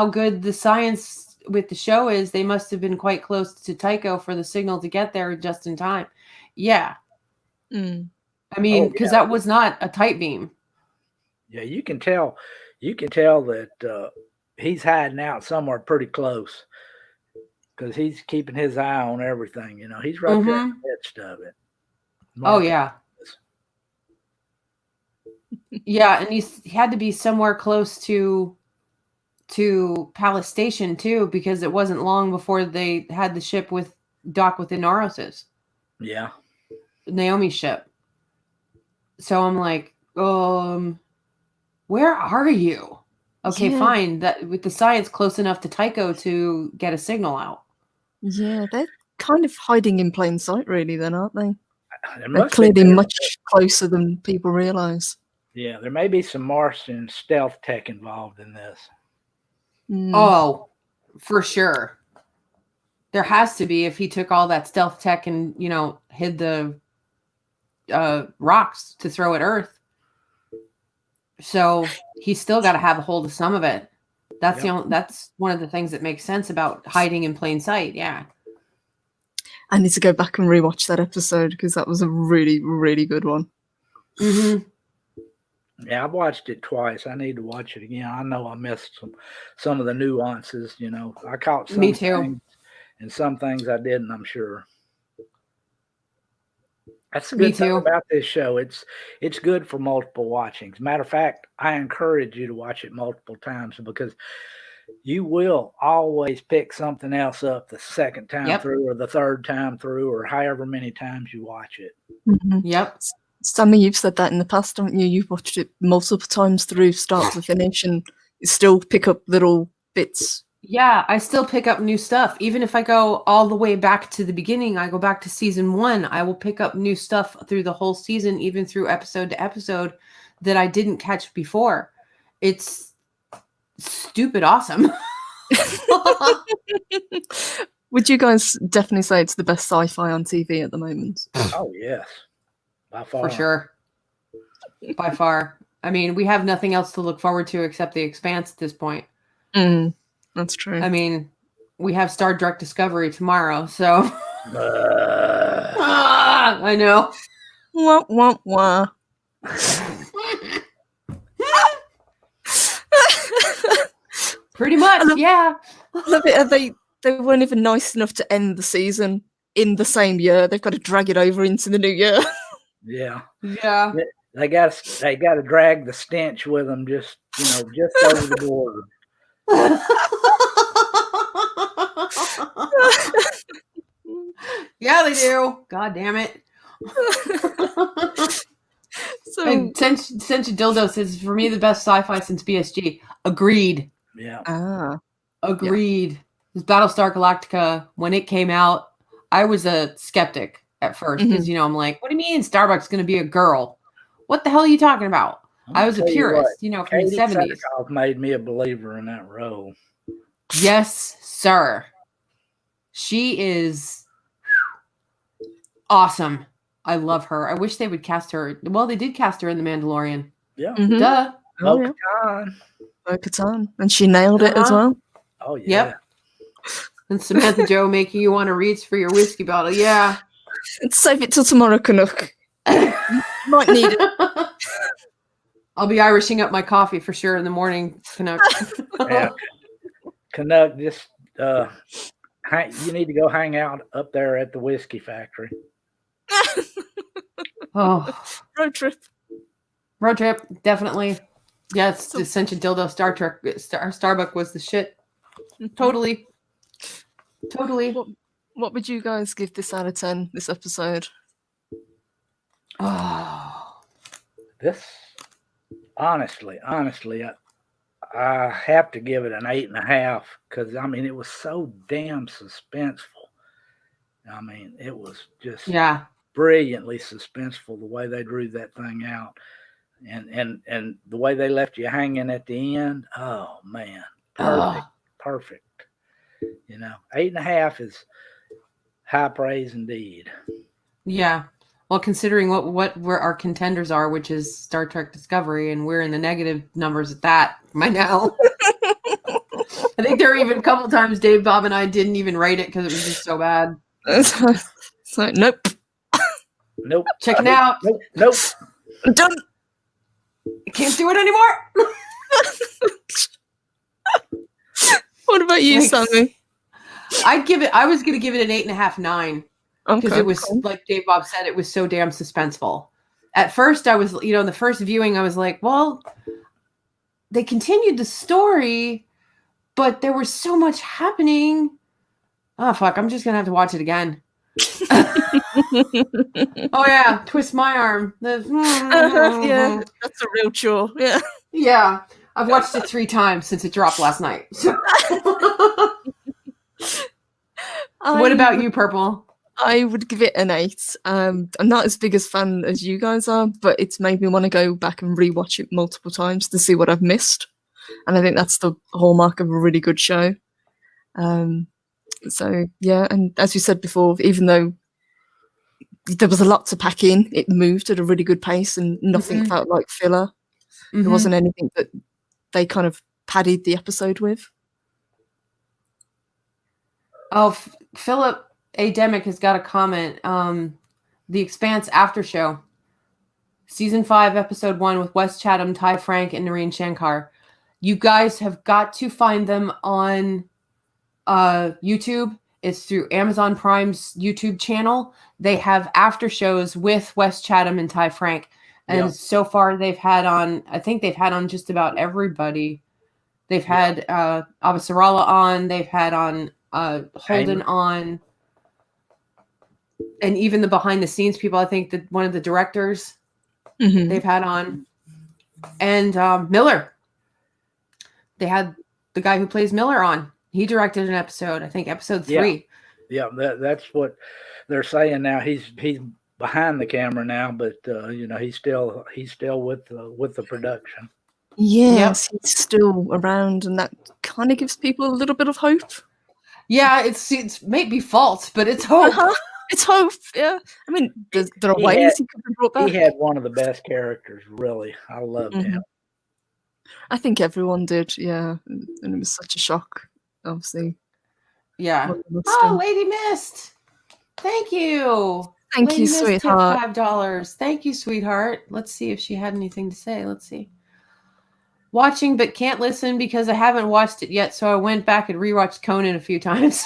good the science with the show is, they must have been quite close to Tycho for the signal to get there just in time. Yeah. I mean, because that was not a tight beam. Yeah, you can tell that he's hiding out somewhere pretty close because he's keeping his eye on everything. He's right there in the midst of it. Oh yeah. Yeah, and he had to be somewhere close to Palace Station too, because it wasn't long before they had the ship dock with Inaros's. Yeah. Naomi's ship. So I'm like, where are you? Okay, fine. That with the science close enough to Tycho to get a signal out. Yeah, they're kind of hiding in plain sight, really, then, aren't they? They're clearly much closer than people realize. Yeah, there may be some Martian stealth tech involved in this. Oh, for sure. There has to be, if he took all that stealth tech and, hid the rocks to throw at Earth. So he's still got to have a hold of some of it. That's that's one of the things that makes sense about hiding in plain sight. Yeah. I need to go back and rewatch that episode because that was a really, really good one. Mm-hmm. Yeah, I've watched it twice. I need to watch it again. I know I missed some of the nuances. I caught some things, and some things I didn't. I'm sure. That's the good thing about this show. It's good for multiple watchings. Matter of fact, I encourage you to watch it multiple times because you will always pick something else up the second time through or the third time through or however many times you watch it. Mm-hmm. Yep. Sammy, you've said that in the past, haven't you? You've watched it multiple times through start to finish and you still pick up little bits. Yeah, I still pick up new stuff. Even if I go all the way back to the beginning, I go back to season 1, I will pick up new stuff through the whole season, even through episode to episode that I didn't catch before. It's stupid awesome. Would you guys definitely say it's the best sci-fi on TV at the moment? Oh, yes. By far. For sure. By far. I mean, we have nothing else to look forward to except the Expanse at this point. That's true. I mean, we have Star Trek Discovery tomorrow, so. I know. Wah, wah, wah. Pretty much, yeah. I love it. They weren't even nice enough to end the season in the same year. They've got to drag it over into the new year. Yeah. Yeah. They got to drag the stench with them just over the border. Yeah, they do. God damn it. So Sencha Dildo says, for me, the best sci-fi since BSG. Agreed. Yeah. Agreed. Yeah. This Battlestar Galactica, when it came out, I was a skeptic at first because, I'm like, what do you mean Starbuck's going to be a girl? What the hell are you talking about? I was a purist, from the 70s. Made me a believer in that role. Yes, sir. She is awesome. I love her. I wish they would cast her. Well, they did cast her in The Mandalorian. Yeah. Mm-hmm. Duh. Bo-Katan. And she nailed it as well. Oh, yeah. Yep. And Samantha Joe making you want to reach for your whiskey bottle. Yeah. Save it till tomorrow, Canuck. Might need it. I'll be Irishing up my coffee for sure in the morning, Canuck. Yeah. Canuck, just you need to go hang out up there at the whiskey factory. Oh, road trip, definitely. Yes, the Sencha Dildo Star Trek Starbuck was the shit. Totally. What would you guys give this out of 10? This episode? Oh, this honestly, I have to give it an 8.5 because it was so damn suspenseful. It was just brilliantly suspenseful the way they drew that thing out, and the way they left you hanging at the end. Oh man, perfect. 8.5 is high praise indeed. Yeah. Well, considering what our contenders are, which is Star Trek Discovery, and we're in the negative numbers at that by now. I think there were even a couple times Dave, Bob, and I didn't even rate it because it was just so bad. It's like, nope. Checking out. Nope. I'm done. I can't do it anymore. What about you, Sammy? I was going to give it an 8.5, 9. Because it was, like Dave Bob said, it was so damn suspenseful. At first, I was, in the first viewing, I was like, well, they continued the story, but there was so much happening. Oh, fuck, I'm just going to have to watch it again. Oh, yeah, twist my arm. Yeah, that's a real chore. Yeah. Yeah, I've watched it 3 times since it dropped last night. What about you, Purple? I would give it an 8. I'm not as big a fan as you guys are, but it's made me want to go back and rewatch it multiple times to see what I've missed. And I think that's the hallmark of a really good show. So, yeah, and as you said before, even though there was a lot to pack in, it moved at a really good pace and nothing felt like filler. There wasn't anything that they kind of padded the episode with. Oh, Philip A. Demick has got a comment. The Expanse after show. Season 5, episode 1 with Wes Chatham, Ty Frank, and Noreen Shankar. You guys have got to find them on YouTube. It's through Amazon Prime's YouTube channel. They have after shows with Wes Chatham and Ty Frank. And so far they've had on, I think they've had on just about everybody. They've had Abasarala on. They've had on Holden on. And even the behind the scenes people, I think that one of the directors they've had on. And Miller. They had the guy who plays Miller on. He directed an episode, I think episode 3. Yeah, that's what they're saying now. He's behind the camera now, but he's still with the production. Yes, he's still around, and that kind of gives people a little bit of hope. Yeah, it's maybe false, but it's hope. It's hope. Yeah, I mean, there are ways he could be brought back. He had one of the best characters. Really, I loved him. I think everyone did. Yeah, and it was such a shock. Obviously. Yeah. Oh, Lady Mist. Thank you. Thank Lady you, Mist sweetheart. $5. Thank you, sweetheart. Let's see if she had anything to say. Let's see. Watching but can't listen because I haven't watched it yet, so I went back and rewatched Conan a few times.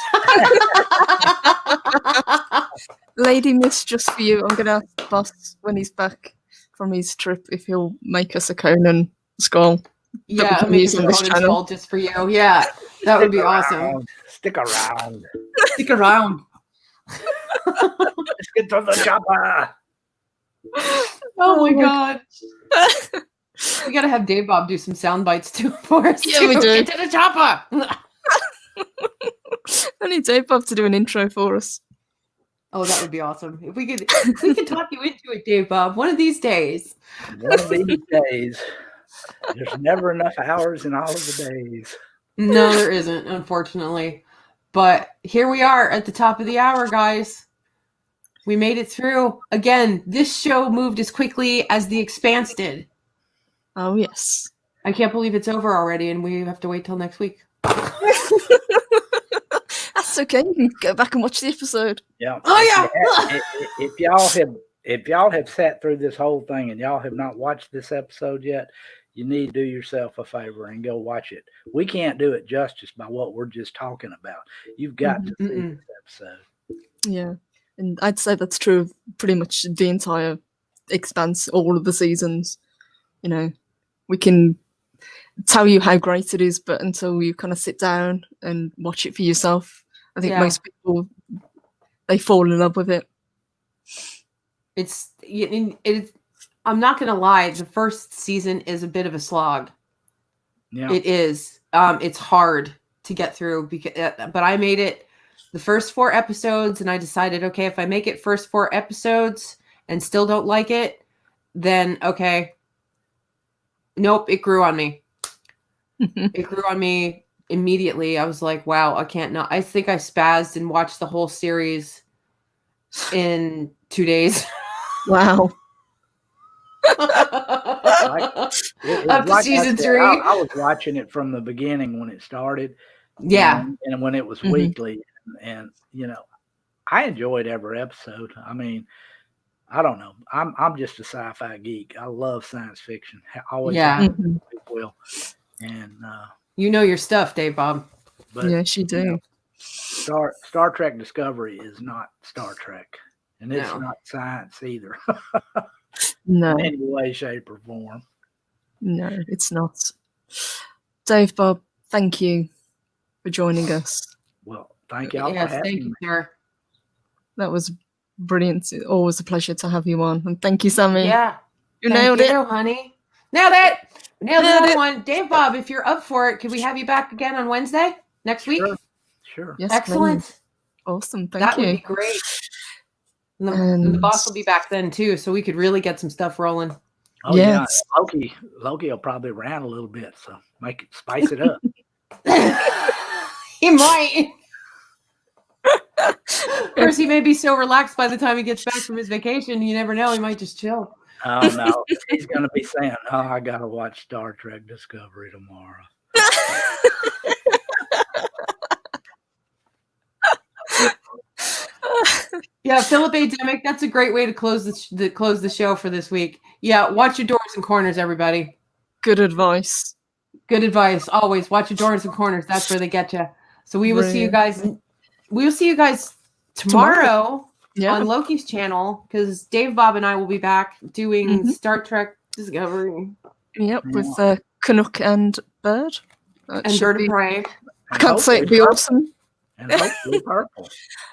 Lady Mist, just for you. I'm gonna ask Boss when he's back from his trip if he'll make us a Conan skull. Yeah, I'll make a Conan skull just for you. Yeah, that would be awesome. Stick around. Stick around. Let's get to the chopper. Oh my god. We gotta have Dave Bob do some sound bites too for us. Yeah, we do. Get to the chopper. I need Dave Bob to do an intro for us. Oh, that would be awesome. If we could talk you into it, Dave Bob, one of these days. One of these days. There's never enough hours in all of the days. No, there isn't, unfortunately. But here we are at the top of the hour, guys. We made it through. Again, this show moved as quickly as The Expanse did. Oh, yes. I can't believe it's over already, and we have to wait till next week. That's okay. You can go back and watch the episode. Yeah. Oh, yeah. If y'all have sat through this whole thing and y'all have not watched this episode yet, you need to do yourself a favor and go watch it. We can't do it justice by what we're just talking about. You've got to see this episode. Yeah. And I'd say that's true of pretty much the entire Expanse, all of the seasons. You know, we can tell you how great it is, but until you kind of sit down and watch it for yourself, I think most people, they fall in love with it. It's I'm not going to lie. The first season is a bit of a slog. Yeah, it is. It's hard to get through but I made it the first 4 episodes and I decided, okay, if I make it first 4 episodes and still don't like it, then okay. Nope. It grew on me. It grew on me immediately. I was like, wow, I can't not. I think I spazzed and watched the whole series in 2 days. Wow. Up to season 3. I was watching it from the beginning when it started. Yeah. And when it was weekly. And, I enjoyed every episode. I mean, I don't know. I'm just a sci-fi geek. I love science fiction. Always will. And you know your stuff, Dave Bob. But, yes, you do. Star Trek Discovery is not Star Trek. And it's not science either. No. In any way, shape, or form. No, it's not. Dave Bob, thank you for joining us. Well, thank y'all for having me. Sir. That was brilliant. It's always a pleasure to have you on. And thank you, Sammy. Yeah. You nailed it. Honey. Nailed it. Nailed that one. Dave Bob, if you're up for it, could we have you back again on Wednesday next week? Sure. Yes, excellent. Please. Awesome. Thank that you. That would be great. And the boss will be back then too, so we could really get some stuff rolling. Oh yeah, Yes. Loki will probably rant a little bit, so spice it up. He might. Of course, he may be so relaxed by the time he gets back from his vacation. You never know; he might just chill. Oh no, he's gonna be saying, "Oh, I gotta watch Star Trek Discovery tomorrow." Yeah, Philip A. Demick, that's a great way to close the show for this week. Yeah, watch your doors and corners, everybody. Good advice. Good advice. Always watch your doors and corners. That's where they get you. So we will see you guys. We will see you guys tomorrow. On Loki's channel, because Dave, Bob, and I will be back doing Star Trek Discovery. Yep, with Canuck and Bird. And Bird of Prey. I can't say it'd be awesome. And hopefully purple.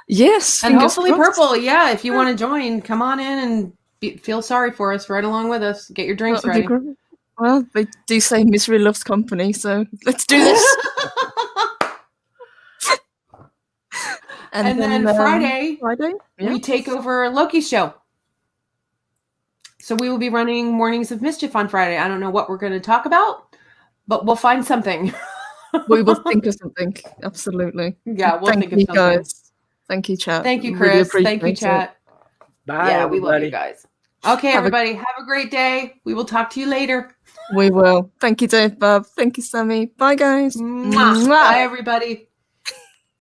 Yes. And hopefully purple. Yeah, if you want to join, come on in and feel sorry for us right along with us. Get your drinks ready. Well, they do say misery loves company, so let's do this. And then Friday, yeah. we take over Loki's show. So we will be running Mornings of Mischief on Friday. I don't know what we're going to talk about, but we'll find something. We will think of something. Absolutely. Yeah, we'll think of something. Guys. Thank you, chat. Thank you, Chris. Really Thank you, chat. Bye, yeah, everybody. We love you guys. Okay, everybody. Have a great day. We will talk to you later. We will. Thank you, Dave, Bob. Thank you, Sammy. Bye, guys. Mwah. Bye, everybody.